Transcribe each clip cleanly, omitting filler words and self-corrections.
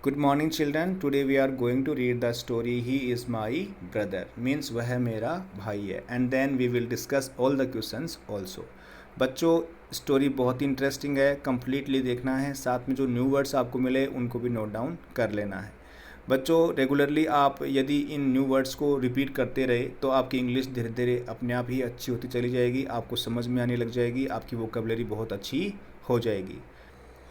Good morning children. Today we are going to read the story He is my brother means वह मेरा भाई है and then we will discuss all the questions also. बच्चों story बहुत ही interesting है, completely देखना है, साथ में जो न्यू वर्ड्स आपको मिले उनको भी नोट डाउन कर लेना है। बच्चों रेगुलरली आप यदि इन न्यू वर्ड्स को रिपीट करते रहे तो आपकी इंग्लिश धीरे धीरे अपने आप ही अच्छी होती चली जाएगी, आपको समझ में आने लग जाएगी, आपकी वोकेबलरी बहुत अच्छी हो जाएगी।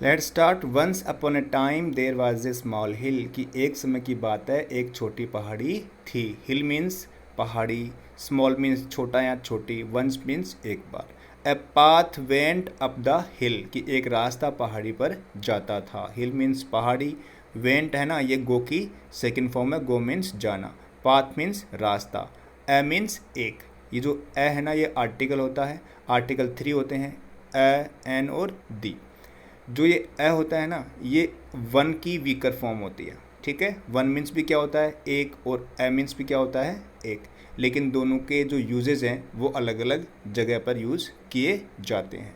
Let's start. Once upon a time there was a small hill कि एक समय की बात है, एक छोटी पहाड़ी थी। हिल मीन्स पहाड़ी, स्मॉल मीन्स छोटा या छोटी, वंस मीन्स एक बार। A path went up the hill कि एक रास्ता पहाड़ी पर जाता था। हिल मीन्स पहाड़ी, वेंट है ना, ये गो की सेकेंड फॉर्म है, गो मीन्स जाना, पाथ मीन्स रास्ता, ए मीन्स एक। ये जो ए है ना ये आर्टिकल होता है, आर्टिकल 3 होते हैं, ए, एन और दी। जो ये ए होता है ना ये वन की वीकर फॉर्म होती है, ठीक है। वन मीन्स भी क्या होता है एक, और ए मीन्स भी क्या होता है एक, लेकिन दोनों के जो यूजेस हैं वो अलग अलग जगह पर यूज़ किए जाते हैं।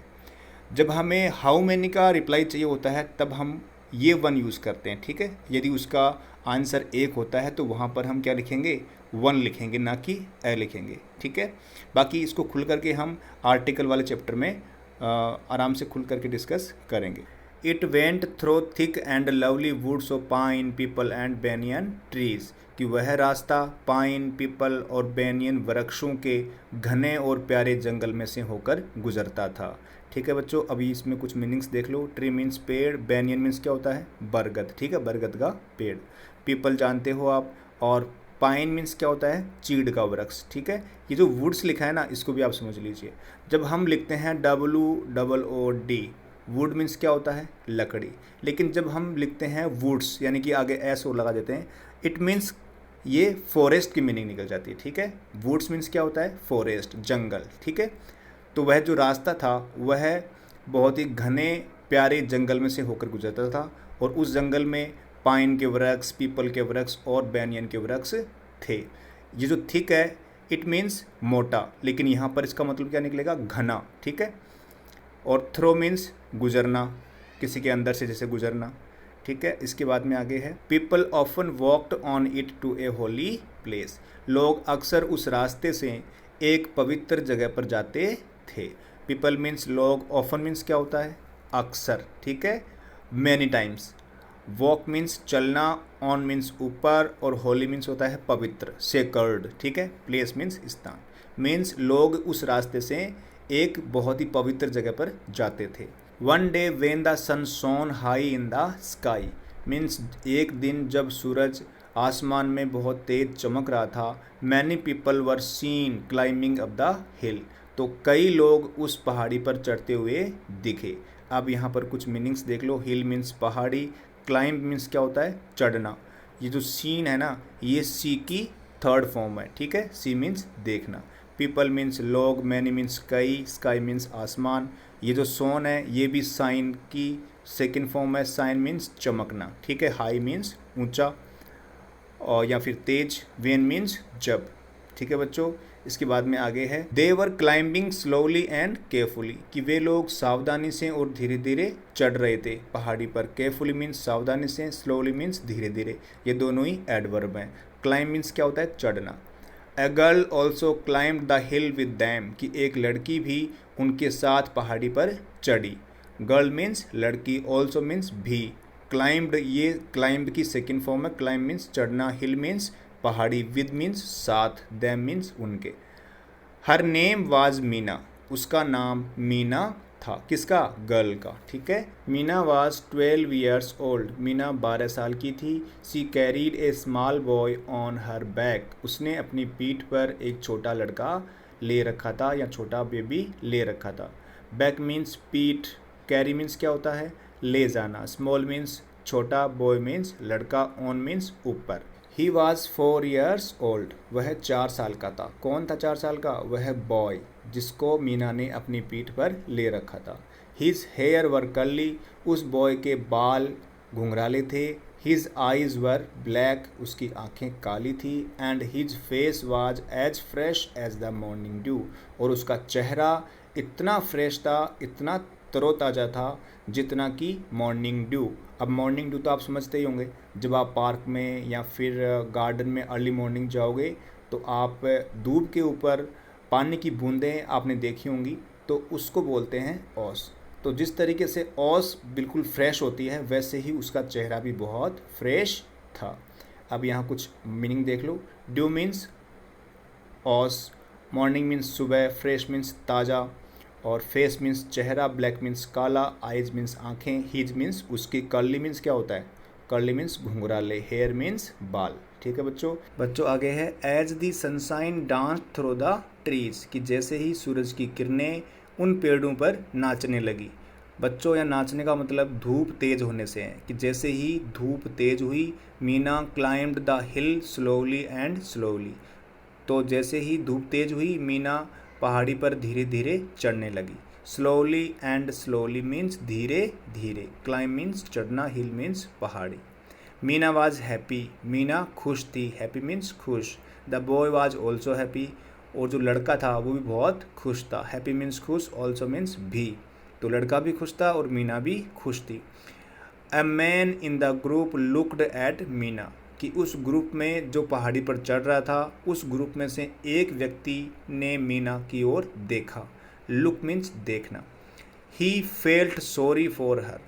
जब हमें हाउ मैनी का रिप्लाई चाहिए होता है तब हम ये वन यूज़ करते हैं, ठीक है। यदि उसका आंसर एक होता है तो वहाँ पर हम क्या लिखेंगे, वन लिखेंगे, ना कि ए लिखेंगे, ठीक है। बाकी इसको खुल करके हम आर्टिकल वाले चैप्टर में आराम से खुल करके डिस्कस करेंगे। It went through thick and lovely woods of pine peepal and banyan trees कि वह रास्ता पाइन पीपल और बेनियन वृक्षों के घने और प्यारे जंगल में से होकर गुजरता था, ठीक है बच्चों। अभी इसमें कुछ मीनिंग्स देख लो। ट्री मीन्स पेड़, बेनियन मीन्स क्या होता है बरगद, ठीक है, बरगद का पेड़। पीपल जानते हो आप, और पाइन मीन्स क्या होता है चीड़ का वृक्ष, ठीक है। ये जो वुड्स लिखा है ना इसको भी आप समझ लीजिए। जब हम लिखते हैं WOOD, वुड मीन्स क्या होता है लकड़ी, लेकिन जब हम लिखते हैं वुड्स यानी कि आगे एस और लगा देते हैं, इट मीन्स ये फॉरेस्ट की मीनिंग निकल जाती है, ठीक है। वुड्स मीन्स क्या होता है फॉरेस्ट, जंगल, ठीक है। तो वह जो रास्ता था वह बहुत ही घने प्यारे जंगल में से होकर गुजरता था, और उस जंगल में पाइन के वृक्ष, पीपल के वृक्ष और बैनियन के वृक्ष थे। ये जो थिक है इट मीन्स मोटा, लेकिन यहाँ पर इसका मतलब क्या निकलेगा घना, ठीक है। और थ्रो मीन्स गुजरना, किसी के अंदर से जैसे गुजरना, ठीक है। इसके बाद में आगे है people often walked on it to a holy place, लोग अक्सर उस रास्ते से एक पवित्र जगह पर जाते थे। पीपल मीन्स लोग, ऑफन मीन्स क्या होता है अक्सर, ठीक है, मैनी टाइम्स। वॉक मीन्स चलना, ऑन मीन्स ऊपर, और होली मीन्स होता है पवित्र, सेकर्ड, ठीक है। प्लेस मीन्स स्थान, मीन्स लोग उस रास्ते से एक बहुत ही पवित्र जगह पर जाते थे। One day when the sun shone high in the sky means एक दिन जब सूरज आसमान में बहुत तेज चमक रहा था। Many people were seen climbing up the हिल तो कई लोग उस पहाड़ी पर चढ़ते हुए दिखे। अब यहाँ पर कुछ मीनिंग्स देख लो। हिल मीन्स पहाड़ी, क्लाइंब मीन्स क्या होता है चढ़ना। ये जो सीन है ना ये सी की थर्ड फॉर्म है, ठीक है। सी मीन्स देखना, पीपल मीन्स लोग, मैनी मीन्स कई, स्काई मीन्स आसमान। ये जो सोन है ये भी साइन की सेकेंड फॉर्म है, साइन मीन्स चमकना, ठीक है। हाई मीन्स ऊंचा और या फिर तेज, वेन मीन्स जब, ठीक है बच्चों। इसके बाद में आगे है they were climbing slowly and carefully कि वे लोग सावधानी से और धीरे धीरे चढ़ रहे थे पहाड़ी पर। केयरफुली मीन्स सावधानी से, स्लोली मीन्स धीरे धीरे, ये दोनों ही एडवर्ब हैं। क्लाइंब मीन्स क्या होता है चढ़ना। A girl also climb the hill with them कि एक लड़की भी उनके साथ पहाड़ी पर चढ़ी। गर्ल मीन्स लड़की, ऑल्सो मीन्स भी, क्लाइम्ब ये क्लाइम्ब की सेकेंड फॉर्म है। क्लाइम्ब मीन्स चढ़ना, हिल मीन्स पहाड़ी, विद मीन्स साथ, दैम मीन्स उनके। हर नेम वाज मीना उसका नाम मीना था, किसका गर्ल का, ठीक है। Meena was 12 years old Meena 12 साल की थी। She carried a small boy on her back उसने अपनी पीठ पर एक छोटा लड़का ले रखा था या छोटा बेबी ले रखा था। बैक मीन्स पीठ, कैरी मीन्स क्या होता है ले जाना, स्मॉल मीन्स छोटा, बॉय मीन्स लड़का, ऑन मीन्स ऊपर। ही वॉज 4 ईयर्स ओल्ड वह 4 साल का था। कौन था 4 साल का, वह बॉय जिसको मीना ने अपनी पीठ पर ले रखा था। हिज हेयर वर कर्ली उस बॉय के बाल घुंघराले थे। हिज आइज़ वर ब्लैक उसकी आंखें काली थी। And his face was as fresh as the morning dew और उसका चेहरा इतना फ्रेश था, इतना तरोताज़ा था जितना कि मॉर्निंग ड्यू। अब मॉर्निंग ड्यू तो आप समझते ही होंगे, जब आप पार्क में या फिर गार्डन में अर्ली मॉर्निंग जाओगे तो आप धूप के ऊपर पानी की बूंदें आपने देखी होंगी, तो उसको बोलते हैं ओस। तो जिस तरीके से ओस बिल्कुल फ्रेश होती है वैसे ही उसका चेहरा भी बहुत फ्रेश था। अब यहाँ कुछ मीनिंग देख लो। ड्यू मीन्स ओस, मॉर्निंग मीन्स सुबह, फ्रेश मीन्स ताज़ा, और फेस मीन्स चेहरा, ब्लैक मीन्स काला, आइज मीन्स आँखें, हीज मीन्स उसकी, कर्ली मीन्स क्या होता है, कर्ली मीन्स घुंघराले, हेयर मीन्स बाल। ठीक है बच्चों आगे है as the sunshine dance through the trees, कि जैसे ही सूरज की किरणें उन पेड़ों पर नाचने लगी। बच्चों या नाचने का मतलब धूप तेज होने से है, कि जैसे ही धूप तेज हुई Meena climbed the hill slowly and slowly. तो जैसे ही धूप तेज हुई मीना पहाड़ी पर धीरे धीरे चढ़ने लगी। स्लोली एंड स्लोली मीन्स धीरे धीरे, क्लाइम मीन्स चढ़ना, हिल मीन्स पहाड़ी। मीना वाज हैप्पी, मीना खुश थी, हैप्पी मीन्स खुश। The boy was also happy, और जो लड़का था वो भी बहुत खुश था। हैप्पी मीन्स खुश, ऑल्सो मीन्स भी, तो लड़का भी खुश था और मीना भी खुश थी। A man in the group looked at Meena, कि उस ग्रुप में जो पहाड़ी पर चढ़ रहा था उस ग्रुप में से एक व्यक्ति ने मीना की ओर देखा। लुक मीन्स देखना। He felt sorry for her,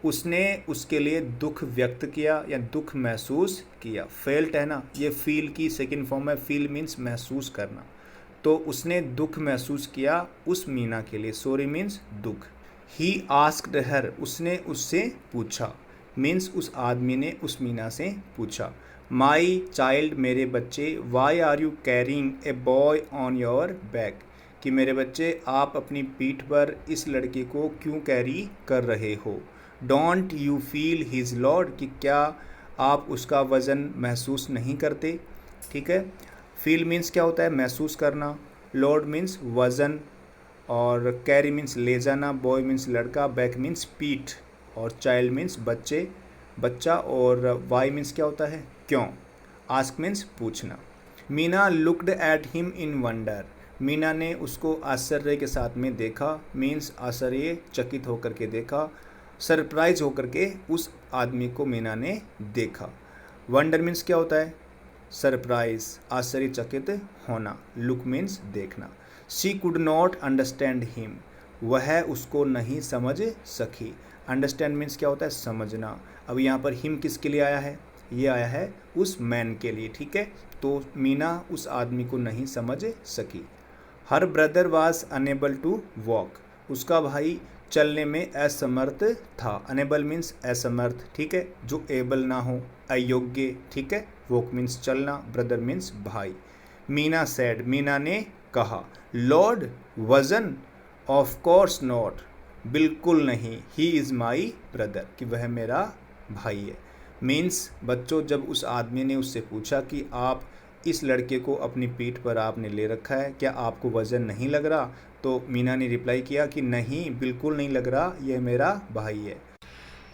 उसने उसके लिए दुख व्यक्त किया या दुख महसूस किया। फेल्ट है ना, ये फील की सेकंड फॉर्म है। फील मीन्स महसूस करना, तो उसने दुख महसूस किया उस मीना के लिए। सॉरी मीन्स दुख। ही आस्क्ड हर, उसने उससे पूछा, मीन्स उस आदमी ने उस मीना से पूछा। माई चाइल्ड, मेरे बच्चे, why are you carrying a boy on your back, कि मेरे बच्चे आप अपनी पीठ पर इस लड़के को क्यों कैरी कर रहे हो। Don't you feel his Lord, कि क्या आप उसका वज़न महसूस नहीं करते। ठीक है, फील मीन्स क्या होता है, महसूस करना, लॉर्ड मीन्स वज़न, और कैरी मीन्स ले जाना, बॉय मीन्स लड़का, बैक मीन्स पीठ, और चाइल्ड मीन्स बच्चे, बच्चा, और वाई मीन्स क्या होता है, क्यों। आस्क मीन्स पूछना। Meena looked at him in wonder, Meena ने उसको आश्चर्य के साथ में देखा, मीन्स आश्चर्य चकित होकर के देखा, सरप्राइज होकर के उस आदमी को मीना ने देखा। वंडर मीन्स क्या होता है, सरप्राइज, आश्चर्यचकित होना। लुक मीन्स देखना। She could not understand him, वह उसको नहीं समझ सकी। अंडरस्टैंड मीन्स क्या होता है, समझना। अब यहाँ पर हिम किसके लिए आया है, ये आया है उस मैन के लिए। ठीक है, तो मीना उस आदमी को नहीं समझ सकी। Her brother was unable to walk, उसका भाई चलने में असमर्थ था। अनेबल मीन्स असमर्थ, ठीक है, जो एबल ना हो, अयोग्य। ठीक है, वॉक मीन्स चलना, ब्रदर मीन्स भाई। मीना सैड, मीना ने कहा। लॉर्ड, वजन, ऑफ कोर्स नॉट, बिल्कुल नहीं। ही इज़ माई ब्रदर, कि वह मेरा भाई है। मीन्स बच्चों, जब उस आदमी ने उससे पूछा कि आप इस लड़के को अपनी पीठ पर आपने ले रखा है, क्या आपको वज़न नहीं लग रहा, तो मीना ने रिप्लाई किया कि नहीं, बिल्कुल नहीं लग रहा, यह मेरा भाई है।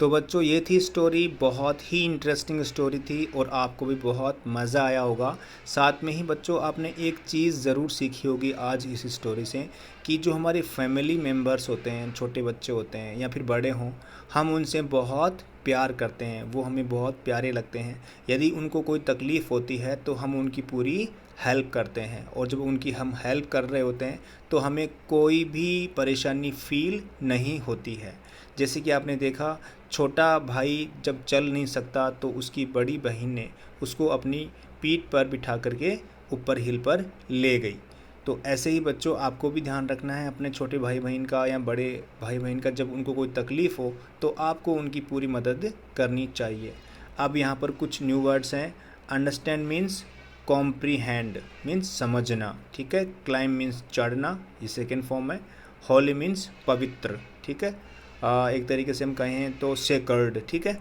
तो बच्चों ये थी स्टोरी, बहुत ही इंटरेस्टिंग स्टोरी थी और आपको भी बहुत मज़ा आया होगा। साथ में ही बच्चों आपने एक चीज़ ज़रूर सीखी होगी आज इस स्टोरी से, कि जो हमारे फैमिली मेम्बर्स होते हैं, छोटे बच्चे होते हैं या फिर बड़े हों, हम उनसे बहुत प्यार करते हैं, वो हमें बहुत प्यारे लगते हैं। यदि उनको कोई तकलीफ़ होती है तो हम उनकी पूरी हेल्प करते हैं, और जब उनकी हम हेल्प कर रहे होते हैं तो हमें कोई भी परेशानी फ़ील नहीं होती है। जैसे कि आपने देखा, छोटा भाई जब चल नहीं सकता तो उसकी बड़ी बहन ने उसको अपनी पीठ पर बिठा करके ऊपर हिल पर ले गई। तो ऐसे ही बच्चों आपको भी ध्यान रखना है अपने छोटे भाई बहन का या बड़े भाई बहन का, जब उनको कोई तकलीफ़ हो तो आपको उनकी पूरी मदद करनी चाहिए। अब यहाँ पर कुछ न्यू वर्ड्स हैं। अंडरस्टैंड मीन्स कॉम्प्रीहेंड, मीन्स समझना। ठीक है, क्लाइम मीन्स चढ़ना, ये सेकेंड फॉर्म है। होली मीन्स पवित्र। ठीक है, एक तरीके से हम कहें तो सेकर्ड। ठीक है,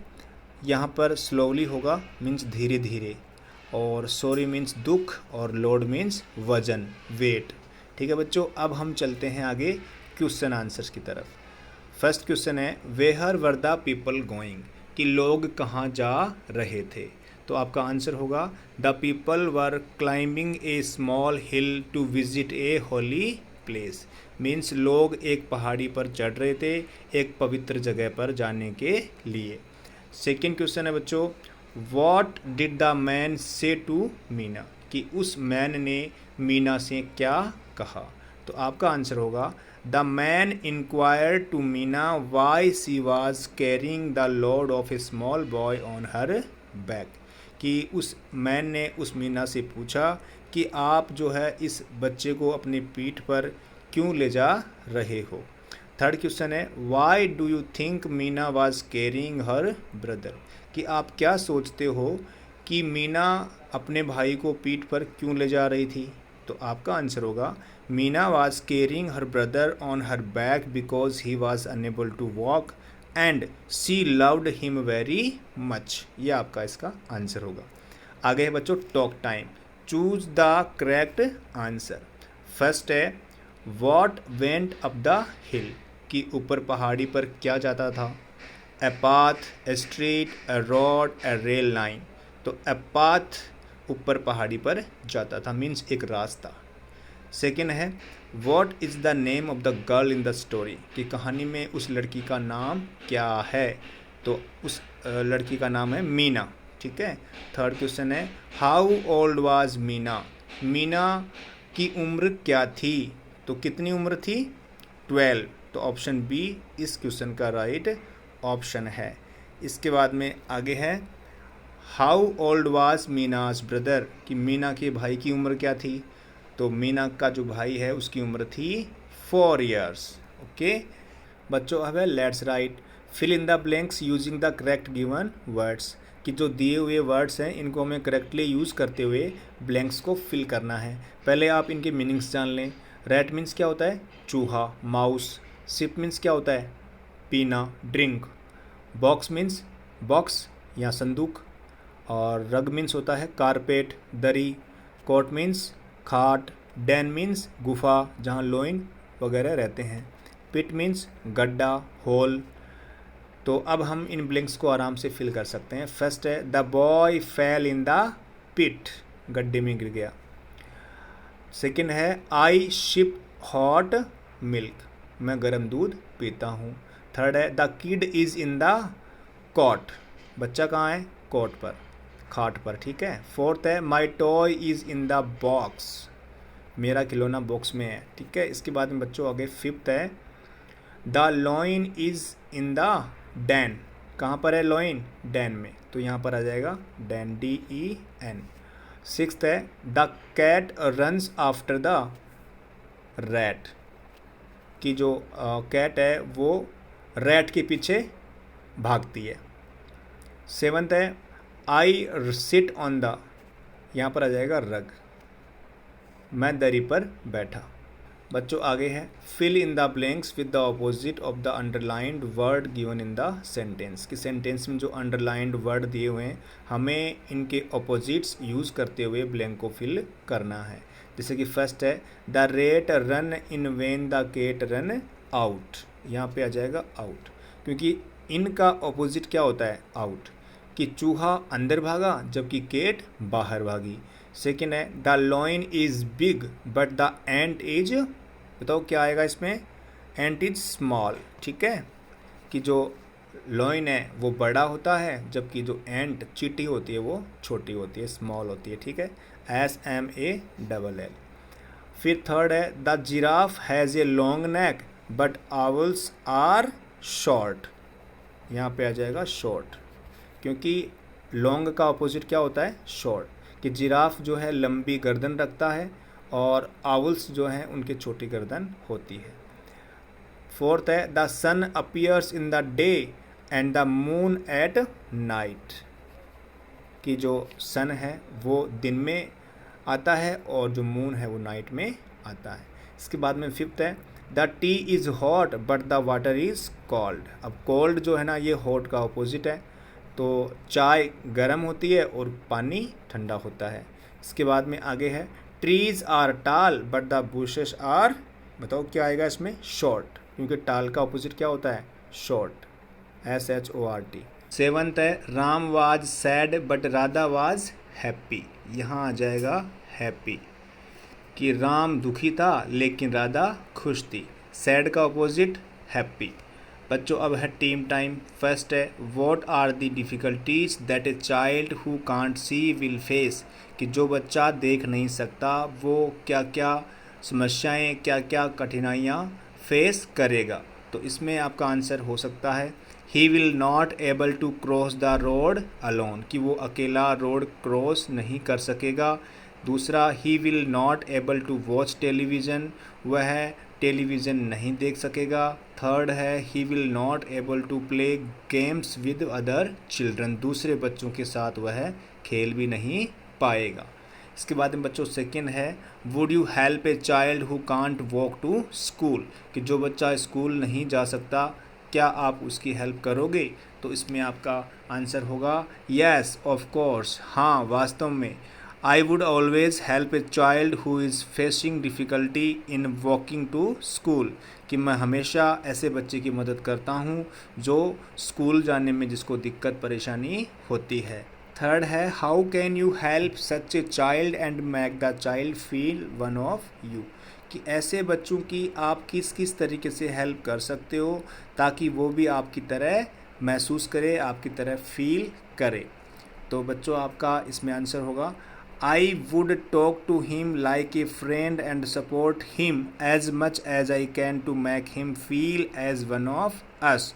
यहाँ पर स्लोली होगा, मीन्स धीरे धीरे, और सॉरी मीन्स दुख, और लोड मीन्स वजन, वेट। ठीक है बच्चों, अब हम चलते हैं आगे क्वेश्चन आंसर्स की तरफ। फर्स्ट क्वेश्चन है, where were the people going, कि लोग कहाँ जा रहे थे। तो आपका आंसर होगा the people were climbing a small hill to visit a holy place. Means लोग एक पहाड़ी पर चढ़ रहे थे एक पवित्र जगह पर जाने के लिए। सेकेंड क्वेश्चन है बच्चों, वॉट डिड द मैन से टू मीना, कि उस मैन ने मीना से क्या कहा। तो आपका आंसर होगा the man inquire to Meena why she was carrying the load of a small boy on her back, कि उस मैन ने उस मीना से पूछा कि आप जो है इस बच्चे को अपनी पीठ पर क्यों ले जा रहे हो। थर्ड क्वेश्चन है why do you think Meena was carrying her brother, कि आप क्या सोचते हो कि मीना अपने भाई को पीठ पर क्यों ले जा रही थी। तो आपका आंसर होगा Meena was carrying her brother on her back because he was unable to walk and she loved him very much. ये आपका इसका आंसर होगा। आगे है बच्चों talk time, choose the correct answer. First है what went up the hill, कि ऊपर पहाड़ी पर क्या जाता था। A path, a street, a road, a rail line. तो ए पाथ ऊपर पहाड़ी पर जाता था, मीन्स एक रास्ता। सेकेंड है what is the name of the girl in the story, कि कहानी में उस लड़की का नाम क्या है। तो उस लड़की का नाम है मीना, ठीक है। थर्ड क्वेश्चन है how old was Meena, Meena की उम्र क्या थी। तो कितनी उम्र थी, 12। तो ऑप्शन बी इस क्वेश्चन का राइट ऑप्शन है। इसके बाद में आगे है हाउ ओल्ड वाज मीनाज ब्रदर, कि मीना के भाई की उम्र क्या थी। तो मीना का जो भाई है उसकी उम्र थी 4 years। ओके बच्चों, अब है let's write fill in the blanks using the correct given words, कि जो दिए हुए वर्ड्स हैं इनको हमें करेक्टली यूज़ करते हुए ब्लैंक्स को फिल करना है। पहले आप इनके मीनिंग्स जान लें। रैट मीन्स क्या होता है, चूहा, माउस। सिप मीन्स क्या होता है, पीना, ड्रिंक। बॉक्स मीन्स बॉक्स या संदूक। और रग मीन्स होता है कारपेट, दरी। कोट मीन्स खाट। डैन मीन्स गुफा जहाँ लोइन वगैरह रहते हैं। पिट मीन्स गड्ढा, होल। तो अब हम इन ब्लैंक्स को आराम से फिल कर सकते हैं। फर्स्ट है the boy fell in the pit, गड्ढे में गिर गया। सेकेंड है आई शिप हॉट मिल्क, मैं गर्म दूध पीता हूँ। थर्ड है the kid is in the cot, बच्चा कहाँ है, कोट पर, खाट पर, ठीक है। फोर्थ है my toy is in the box, मेरा खिलौना बॉक्स में है, ठीक है। इसके बाद में बच्चों आगे फिफ्थ है the lion is in the den, कहाँ पर है लॉइन, डैन में, तो यहाँ पर आ जाएगा डैन, DEN। सिक्स्थ है the cat runs after the rat, कि जो कैट है वो रैट के पीछे भागती है। सेवंथ है आई सिट ऑन द, यहाँ पर आ जाएगा रग, मैं दरी पर बैठा। बच्चों आगे है fill in the blanks with the opposite of the underlined word given in the sentence, कि सेंटेंस में जो अंडरलाइंड वर्ड दिए हुए हैं हमें इनके अपोजिट्स यूज़ करते हुए ब्लैंक को फिल करना है। जैसे कि फर्स्ट है the rat run in when the cat run out, यहाँ पे आ जाएगा आउट, क्योंकि इनका अपोजिट क्या होता है, आउट, कि चूहा अंदर भागा जबकि केट बाहर भागी। सेकेंड है the lion is big but the ant is, बताओ क्या आएगा इसमें, एंट इज स्मॉल, ठीक है, कि जो लॉइन है वो बड़ा होता है जबकि जो एंट चींटी होती है वो छोटी होती है, स्मॉल होती है, ठीक है, SMALL। फिर थर्ड है the giraffe has a long neck but owls are short, यहाँ पे आ जाएगा शॉर्ट, क्योंकि लॉन्ग का अपोजिट क्या होता है, शॉर्ट, कि जिराफ जो है लंबी गर्दन रखता है और आउल्स जो हैं उनकी छोटी गर्दन होती है। फोर्थ है the sun appears in the day and the moon at night, कि जो सन है वो दिन में आता है और जो मून है वो नाइट में आता है। इसके बाद में फिफ्थ है the T is hot but the water is cold. अब कोल्ड जो है ना ये हॉट का अपोजिट है, तो चाय गर्म होती है और पानी ठंडा होता है। इसके बाद में आगे है ट्रीज़ आर टाल बट द बुशेस आर, बताओ क्या आएगा इसमें, शॉर्ट, क्योंकि टाल का अपोजिट क्या होता है, शॉर्ट, SHORT। सेवंथ है Ram was sad but Radha was happy, यहाँ आ जाएगा हैप्पी। कि राम दुखी था लेकिन राधा खुश थी। सैड का अपोजिट हैप्पी। बच्चों अब है टीम टाइम। फर्स्ट है what are the difficulties that a child who can't see will face, कि जो बच्चा देख नहीं सकता वो क्या क्या समस्याएं, क्या क्या कठिनाइयाँ फेस करेगा। तो इसमें आपका आंसर हो सकता है he will not able to cross the road alone, कि वो अकेला रोड क्रॉस नहीं कर सकेगा। दूसरा he will not able to watch television, वह टेलीविज़न नहीं देख सकेगा। थर्ड है he will not able to play games with other children, दूसरे बच्चों के साथ वह खेल भी नहीं पाएगा। इसके बाद में बच्चों सेकंड है would you help a child who can't walk to school, कि जो बच्चा स्कूल नहीं जा सकता क्या आप उसकी हेल्प करोगे। तो इसमें आपका आंसर होगा यस ऑफ कोर्स, हाँ वास्तव में। I would always help a child who is facing difficulty in walking to school, कि मैं हमेशा ऐसे बच्चे की मदद करता हूँ जो स्कूल जाने में जिसको दिक्कत परेशानी होती है। थर्ड है how can you help such a child and make the child feel one of you, कि ऐसे बच्चों की आप किस किस तरीके से हेल्प कर सकते हो ताकि वो भी आपकी तरह महसूस करे, आपकी तरह फील करे। तो बच्चों आपका इसमें आंसर होगा I would talk to him like a friend and support him as much as I can to make him feel as one of us.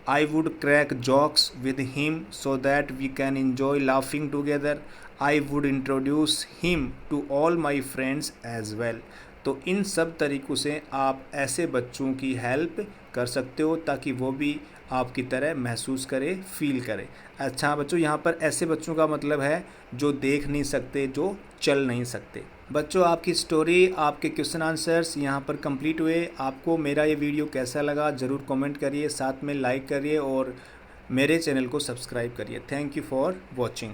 I would crack jokes with him so that we can enjoy laughing together. I would introduce him to all my friends as well. तो इन सब तरीक़ों से आप ऐसे बच्चों की help कर सकते हो ताकि वो भी आपकी तरह महसूस करे, फील करे। अच्छा बच्चों, यहाँ पर ऐसे बच्चों का मतलब है जो देख नहीं सकते, जो चल नहीं सकते। बच्चों आपकी स्टोरी, आपके क्वेश्चन आंसर्स यहाँ पर कंप्लीट हुए। आपको मेरा ये वीडियो कैसा लगा ज़रूर कमेंट करिए, साथ में लाइक करिए और मेरे चैनल को सब्सक्राइब करिए। Thank you for watching.